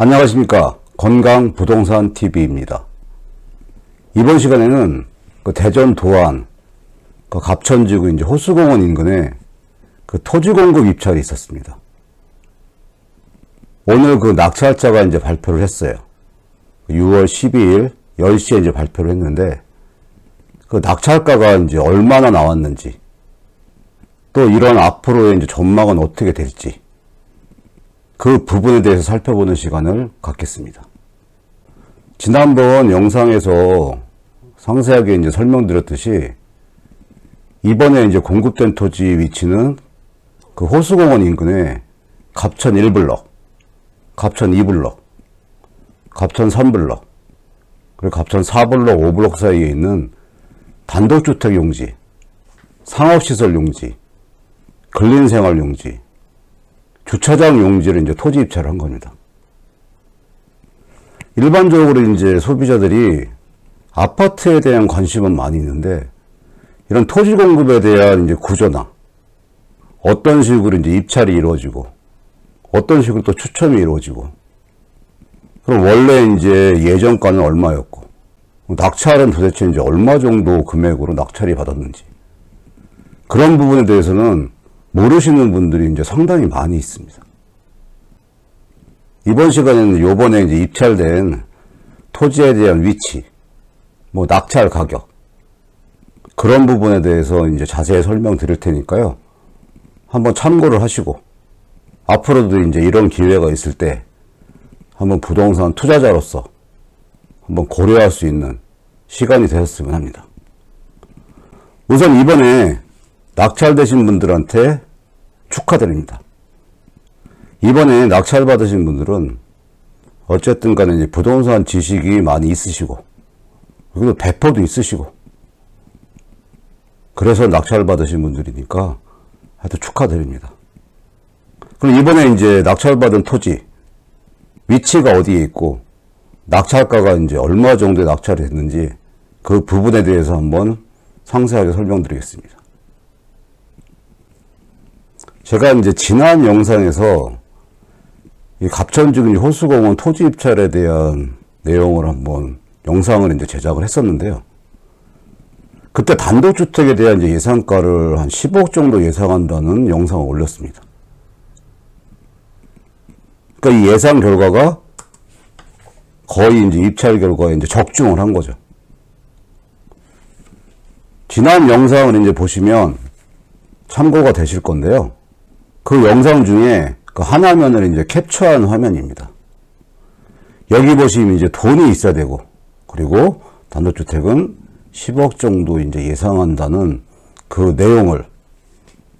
안녕하십니까. 건강부동산TV입니다. 이번 시간에는 대전 도안 갑천지구 이제 호수공원 인근에 토지 공급 입찰이 있었습니다. 오늘 낙찰자가 이제 발표를 했어요. 6월 12일 10시에 이제 발표를 했는데 낙찰가가 이제 얼마나 나왔는지, 또 이런 앞으로의 이제 전망은 어떻게 될지, 그 부분에 대해서 살펴보는 시간을 갖겠습니다. 지난번 영상에서 상세하게 이제 설명드렸듯이 이번에 이제 공급된 토지 위치는 호수공원 인근에 갑천 1블럭, 갑천 2블럭, 갑천 3블럭, 그리고 갑천 4블럭, 5블럭 사이에 있는 단독주택 용지, 상업시설 용지, 근린생활 용지, 주차장 용지를 이제 토지 입찰을 한 겁니다. 일반적으로 이제 소비자들이 아파트에 대한 관심은 많이 있는데, 이런 토지 공급에 대한 이제 구조나 어떤 식으로 이제 입찰이 이루어지고, 어떤 식으로 또 추첨이 이루어지고, 그럼 원래 이제 예정가는 얼마였고, 낙찰은 도대체 이제 얼마 정도 금액으로 낙찰이 받았는지, 그런 부분에 대해서는 모르시는 분들이 이제 상당히 많이 있습니다. 이번 시간에는 요번에 이제 입찰된 토지에 대한 위치, 낙찰 가격, 그런 부분에 대해서 이제 자세히 설명드릴 테니까요. 한번 참고를 하시고, 앞으로도 이제 이런 기회가 있을 때 한번 부동산 투자자로서 한번 고려할 수 있는 시간이 되었으면 합니다. 우선 이번에 낙찰되신 분들한테 축하드립니다. 이번에 낙찰 받으신 분들은 어쨌든 간에 이제 부동산 지식이 많이 있으시고, 그리고 배포도 있으시고, 그래서 낙찰 받으신 분들이니까 하여튼 축하드립니다. 그럼 이번에 이제 낙찰 받은 토지 위치가 어디에 있고, 낙찰가가 이제 얼마 정도에 낙찰이 됐는지, 그 부분에 대해서 한번 상세하게 설명드리겠습니다. 제가 이제 지난 영상에서 이 갑천지구 호수공원 토지 입찰에 대한 내용을 한번 영상을 이제 제작을 했었는데요. 그때 단독주택에 대한 이제 예상가를 한 10억 정도 예상한다는 영상을 올렸습니다. 그러니까 이 예상 결과가 거의 이제 입찰 결과에 이제 적중을 한 거죠. 지난 영상을 이제 보시면 참고가 되실 건데요. 그 영상 중에 한 화면을 이제 캡처한 화면입니다. 여기 보시면 이제 돈이 있어야 되고, 그리고 단독주택은 10억 정도 이제 예상한다는 그 내용을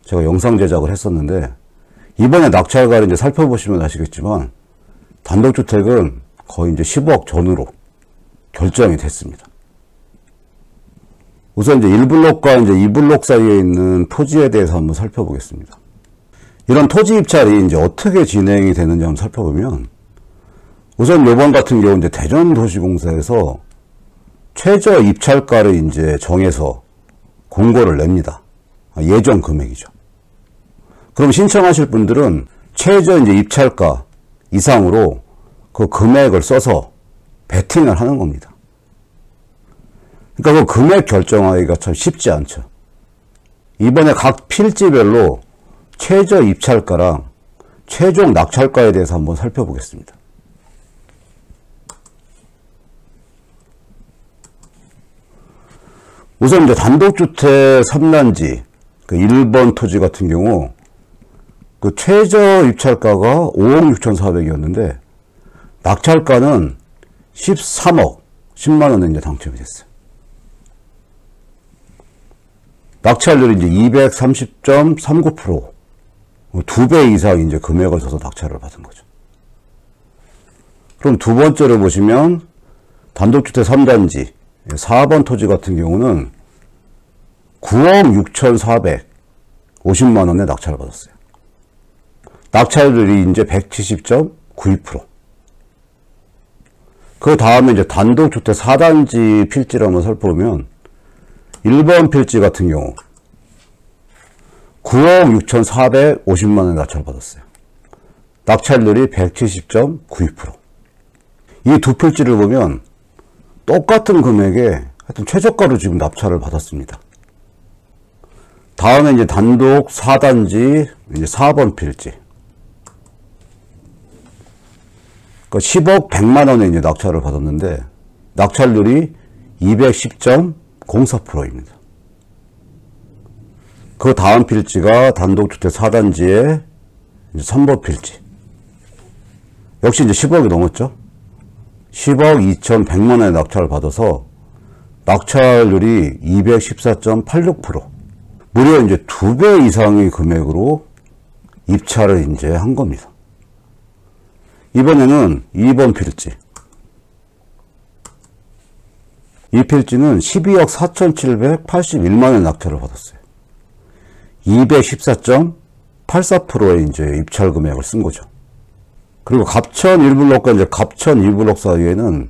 제가 영상 제작을 했었는데, 이번에 낙찰가를 이제 살펴보시면 아시겠지만, 단독주택은 거의 이제 10억 전후로 결정이 됐습니다. 우선 이제 1블록과 이제 2블록 사이에 있는 토지에 대해서 한번 살펴보겠습니다. 이런 토지 입찰이 이제 어떻게 진행이 되는지 한번 살펴보면, 우선 이번 같은 경우 이제 대전도시공사에서 최저 입찰가를 이제 정해서 공고를 냅니다. 예정 금액이죠. 그럼 신청하실 분들은 최저 이제 입찰가 이상으로 그 금액을 써서 베팅을 하는 겁니다. 그러니까 그 금액 결정하기가 참 쉽지 않죠. 이번에 각 필지별로 최저 입찰가랑 최종 낙찰가에 대해서 한번 살펴보겠습니다. 우선 이제 단독주택 3단지 1번 토지 같은 경우 최저 입찰가가 5억 6,400이었는데 낙찰가는 13억 10만 원에 이제 당첨이 됐어요. 낙찰률이 이제 230.39%, 2배 이상 이제 금액을 써서 낙찰을 받은 거죠. 그럼 두 번째로 보시면 단독주택 3단지 4번 토지 같은 경우는 9억 6,450만 원에 낙찰을 받았어요. 낙찰률이 이제 170.92%. 그 다음에 이제 단독주택 4단지 필지를 한번 살펴보면 1번 필지 같은 경우 9억 6,450만 원에 낙찰을 받았어요. 낙찰률이 170.92%. 이 두 필지를 보면 똑같은 금액에 하여튼 최저가로 지금 납찰을 받았습니다. 다음에 이제 단독 4단지 이제 4번 필지. 그러니까 10억 100만 원에 이제 낙찰을 받았는데 낙찰률이 210.04%입니다. 그 다음 필지가 단독주택 4단지의 이제 3번 필지. 역시 이제 10억이 넘었죠. 10억 2,100만 원에 낙찰을 받아서 낙찰률이 214.86%. 무려 이제 2배 이상의 금액으로 입찰을 이제 한 겁니다. 이번에는 2번 필지. 이 필지는 12억 4,781만 원에 낙찰을 받았어요. 214.84%의 이제 입찰 금액을 쓴 거죠. 그리고 갑천 1블록과 이제 갑천 2블록 사이에는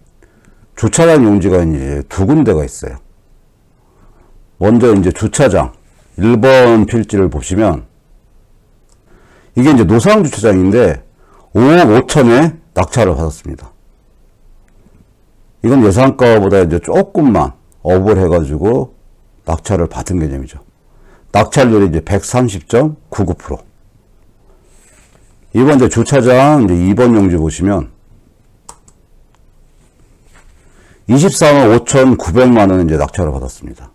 주차장 용지가 이제 두 군데가 있어요. 먼저 이제 주차장 1번 필지를 보시면 이게 이제 노상 주차장인데 5억 5천에 낙찰을 받았습니다. 이건 예상가보다 이제 조금만 업을 해가지고 낙찰을 받은 개념이죠. 낙찰률이 이제 130.99%. 이번 이제 주차장 이제 2번 용지 보시면 23억 5,900만 원에 이제 낙찰을 받았습니다.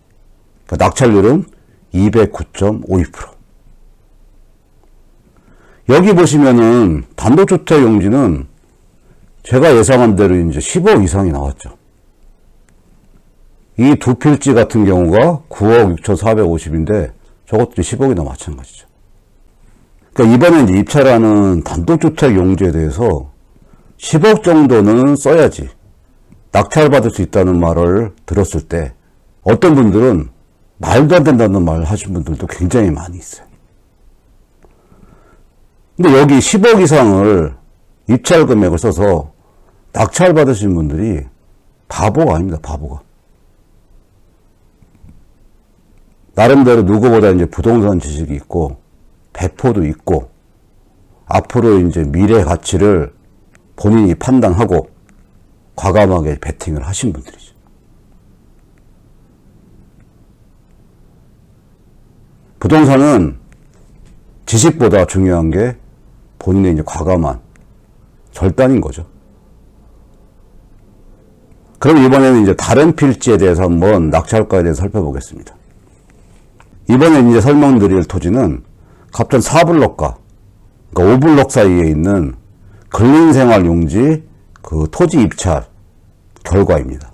그러니까 낙찰률은 209.52%. 여기 보시면은 단독주택 용지는 제가 예상한 대로 이제 10억 이상이 나왔죠. 이 두 필지 같은 경우가 9억 6,450인데 저것도 10억이나 마찬가지죠. 그러니까 이번에 이제 입찰하는 단독주택 용지에 대해서 10억 정도는 써야지 낙찰받을 수 있다는 말을 들었을 때 어떤 분들은 말도 안 된다는 말 하신 분들도 굉장히 많이 있어요. 근데 여기 10억 이상을 입찰 금액을 써서 낙찰 받으신 분들이 바보가 아닙니다. 바보가. 나름대로 누구보다 이제 부동산 지식이 있고 배포도 있고 앞으로 이제 미래 가치를 본인이 판단하고 과감하게 베팅을 하신 분들이죠. 부동산은 지식보다 중요한 게 본인의 이제 과감한 결단인 거죠. 그럼 이번에는 이제 다른 필지에 대해서 한번 낙찰가에 대해서 살펴보겠습니다. 이번에 이제 설명드릴 토지는 갑천 4블록과 그러니까 5블록 사이에 있는 근린생활 용지 그 토지 입찰 결과입니다.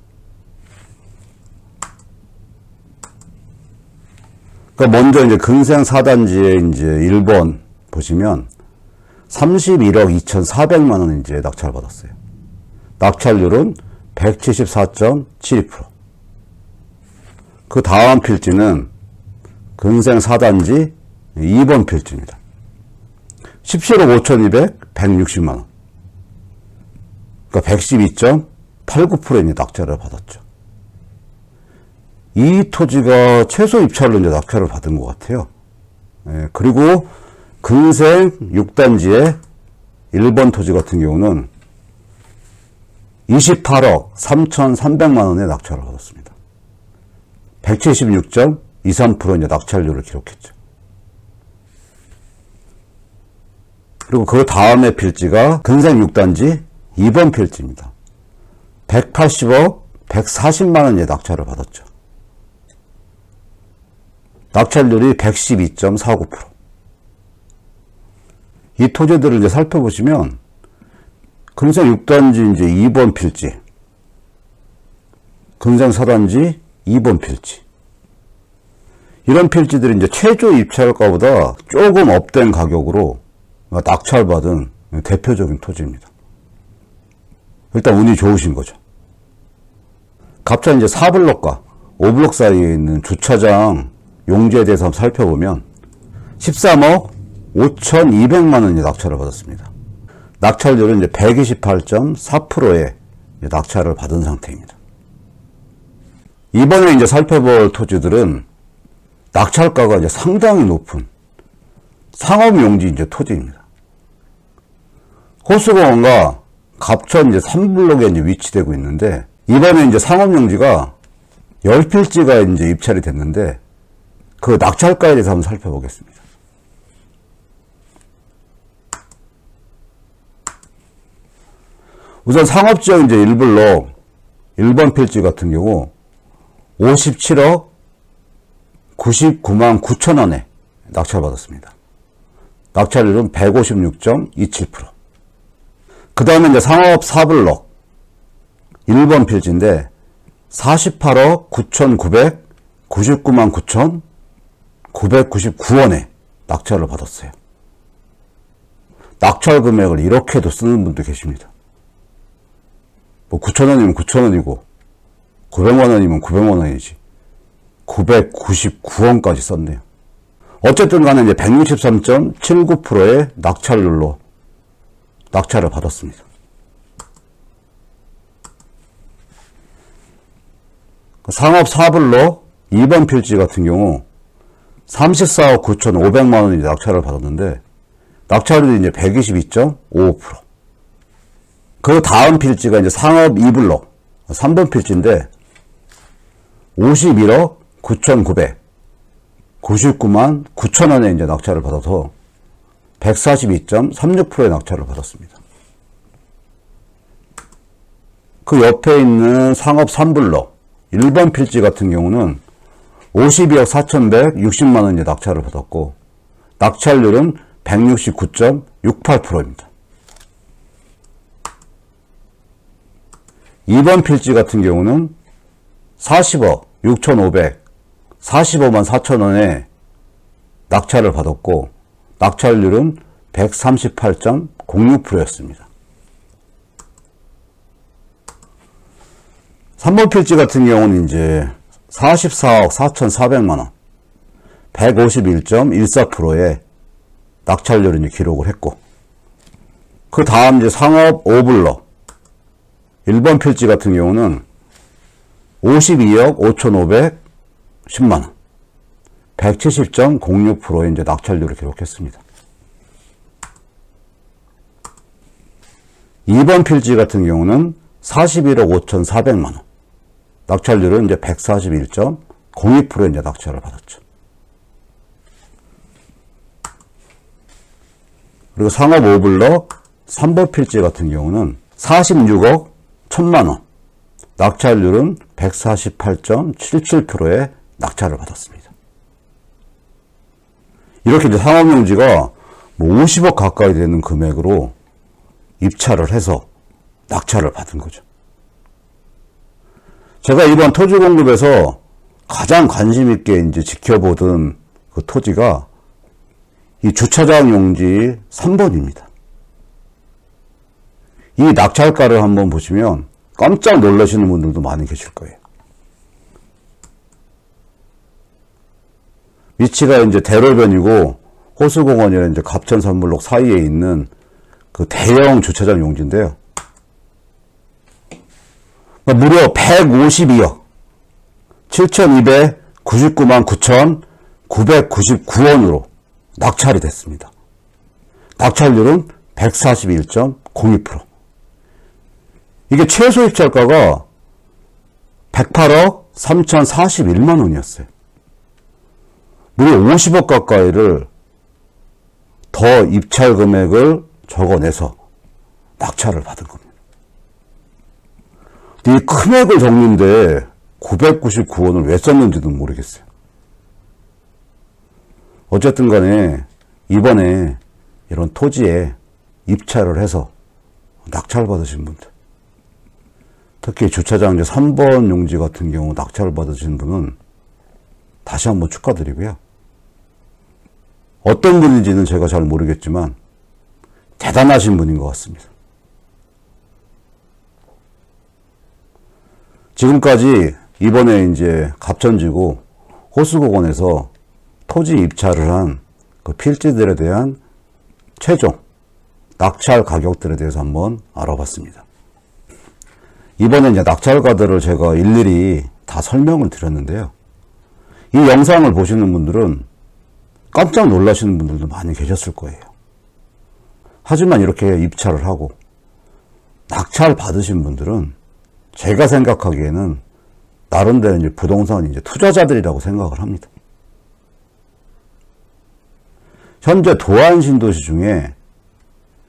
그러니까 먼저 이제 근생 4단지의 이제 1번 보시면 31억 2,400만 원 이제 낙찰 받았어요. 낙찰률은 174.72%. 그 다음 필지는 근생 4단지 2번 필지입니다. 17억 5,200, 160만 원. 그러니까 112.89%의 낙찰을 받았죠. 이 토지가 최소 입찰로 이제 낙찰을 받은 것 같아요. 예, 그리고 근생 6단지의 1번 토지 같은 경우는 28억 3,300만 원의 낙찰을 받았습니다. 176.23% 이제 낙찰률을 기록했죠. 그리고 그 다음에 필지가 근생 6단지 2번 필지입니다. 180억 140만 원의 낙찰을 받았죠. 낙찰률이 112.49%. 이 토지들을 이제 살펴보시면 근생 6단지 이제 2번 필지, 근생 4단지 2번 필지. 이런 필지들이 이제 최저 입찰가보다 조금 업된 가격으로 낙찰받은 대표적인 토지입니다. 일단 운이 좋으신 거죠. 갑천 이제 4블록과 5블록 사이에 있는 주차장 용지에 대해서 한번 살펴보면 13억 5,200만 원의 낙찰을 받았습니다. 낙찰률은 이제 128.4%의 낙찰을 받은 상태입니다. 이번에 이제 살펴볼 토지들은 낙찰가가 이제 상당히 높은 상업용지 이제 토지입니다. 호수공원과 갑천 이제 3블록에 이제 위치되고 있는데, 이번에 이제 상업용지가 10필지가 이제 입찰이 됐는데, 그 낙찰가에 대해서 한번 살펴보겠습니다. 우선 상업지역 이제 1블록 1번 필지 같은 경우 57억 99만 9천 원에 낙찰받았습니다. 낙찰률은 156.27%. 그 다음에 이제 상업 4블록 1번 필지인데 48억 9,999만 9,999원에 낙찰을 받았어요. 낙찰 금액을 이렇게도 쓰는 분도 계십니다. 뭐 9,000원이면 9,000원이고 900만원이면 900만원이지 999원까지 썼네요. 어쨌든 간에 이제 163.79%의 낙찰률로 낙찰을 받았습니다. 상업 4블록 2번 필지 같은 경우 34억 9,500만원이 낙찰을 받았는데 낙찰률이 이제 122.55%. 그 다음 필지가 이제 상업 2블록 3번 필지인데 51억 9,999만 9천원에 이제 낙찰을 받아서 142.36%의 낙찰을 받았습니다. 그 옆에 있는 상업 3블록 1번 필지 같은 경우는 52억 4,160만원 이제 낙찰을 받았고 낙찰률은 169.68%입니다. 2번 필지 같은 경우는 40억 6,545만 4천원에 낙찰을 받았고 낙찰률은 138.06%였습니다. 3번 필지 같은 경우는 이제 44억 4,400만원 151.14%의 낙찰률을 기록을 했고 그 다음 이제 상업 5블록 1번 필지 같은 경우는 52억 5,510만원 170.06%의 이제 낙찰률을 기록했습니다. 2번 필지 같은 경우는 41억 5,400만원 낙찰률은 이제 141.02%의 이제 낙찰을 받았죠. 그리고 상업 5블록 3번 필지 같은 경우는 46억 1,000만원 낙찰률은 148.77%의 낙찰을 받았습니다. 이렇게 이제 상업용지가 뭐 50억 가까이 되는 금액으로 입찰을 해서 낙찰을 받은 거죠. 제가 이번 토지 공급에서 가장 관심 있게 이제 지켜보던 그 토지가 이 주차장 용지 3번입니다. 이 낙찰가를 한번 보시면 깜짝 놀라시는 분들도 많이 계실 거예요. 위치가 이제 대로변이고 호수공원이랑 이제 갑천산블록 사이에 있는 그 대형 주차장 용지인데요. 무려 152억 7,299만 9,999원으로 낙찰이 됐습니다. 낙찰률은 141.02%. 이게 최소 입찰가가 108억 3,041만원이었어요. 무려 50억 가까이를 더 입찰 금액을 적어내서 낙찰을 받은 겁니다. 이 금액을 적는데 999원을 왜 썼는지도 모르겠어요. 어쨌든 간에 이번에 이런 토지에 입찰을 해서 낙찰 받으신 분들, 특히 주차장 이제 3번 용지 같은 경우 낙찰을 받으신 분은 다시 한번 축하드리고요. 어떤 분인지는 제가 잘 모르겠지만 대단하신 분인 것 같습니다. 지금까지 이번에 이제 갑천지구 호수공원에서 토지 입찰을 한 그 필지들에 대한 최종 낙찰 가격들에 대해서 한번 알아봤습니다. 이번에 이제 낙찰가들을 제가 일일이 다 설명을 드렸는데요. 이 영상을 보시는 분들은 깜짝 놀라시는 분들도 많이 계셨을 거예요. 하지만 이렇게 입찰을 하고 낙찰 받으신 분들은 제가 생각하기에는 나름대로 이제 부동산 이제 투자자들이라고 생각을 합니다. 현재 도안 신도시 중에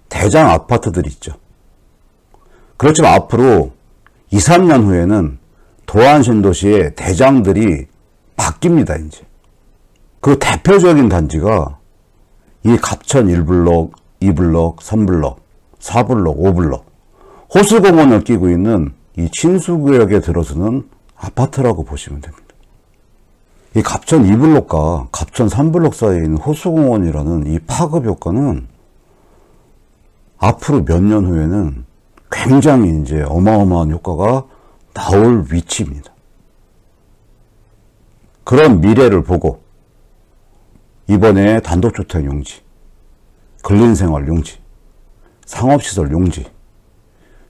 대장 아파트들이 있죠. 그렇지만 앞으로 2, 3년 후에는 도안 신도시의 대장들이 바뀝니다, 이제. 그 대표적인 단지가 이 갑천 1블록, 2블록, 3블록, 4블록, 5블록, 호수공원을 끼고 있는 이 친수구역에 들어서는 아파트라고 보시면 됩니다. 이 갑천 2블록과 갑천 3블록 사이에 있는 호수공원이라는 이 파급 효과는 앞으로 몇 년 후에는 굉장히 이제 어마어마한 효과가 나올 위치입니다. 그런 미래를 보고 이번에 단독주택 용지, 근린생활 용지, 상업시설 용지,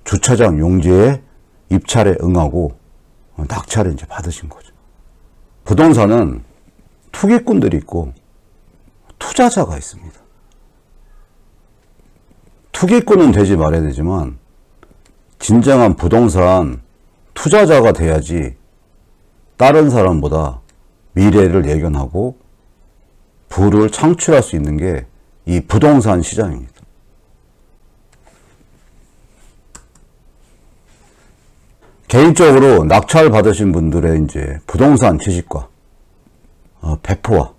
주차장 용지에 입찰에 응하고 낙찰을 이제 받으신 거죠. 부동산은 투기꾼들이 있고 투자자가 있습니다. 투기꾼은 되지 말아야 되지만 진정한 부동산 투자자가 돼야지 다른 사람보다 미래를 예견하고 부를 창출할 수 있는 게 이 부동산 시장입니다. 개인적으로 낙찰 받으신 분들의 이제 부동산 지식과 배포와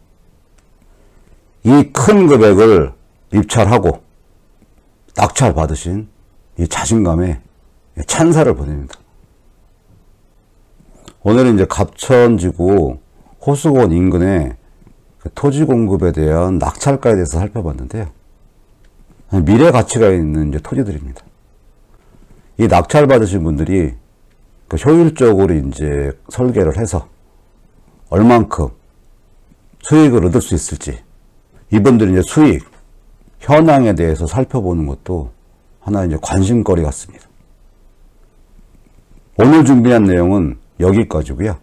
이 큰 금액을 입찰하고 낙찰 받으신 이 자신감에 찬사를 보냅니다. 오늘은 이제 갑천지구 호수공원 인근의 토지 공급에 대한 낙찰가에 대해서 살펴봤는데요. 미래 가치가 있는 이제 토지들입니다. 이 낙찰 받으신 분들이 효율적으로 이제 설계를 해서 얼만큼 수익을 얻을 수 있을지, 이분들이 이제 수익 현황에 대해서 살펴보는 것도 하나의 이제 관심거리 같습니다. 오늘 준비한 내용은 여기까지고요.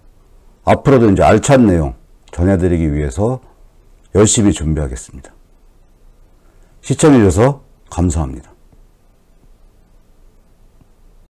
앞으로도 이제 알찬 내용 전해드리기 위해서 열심히 준비하겠습니다. 시청해주셔서 감사합니다.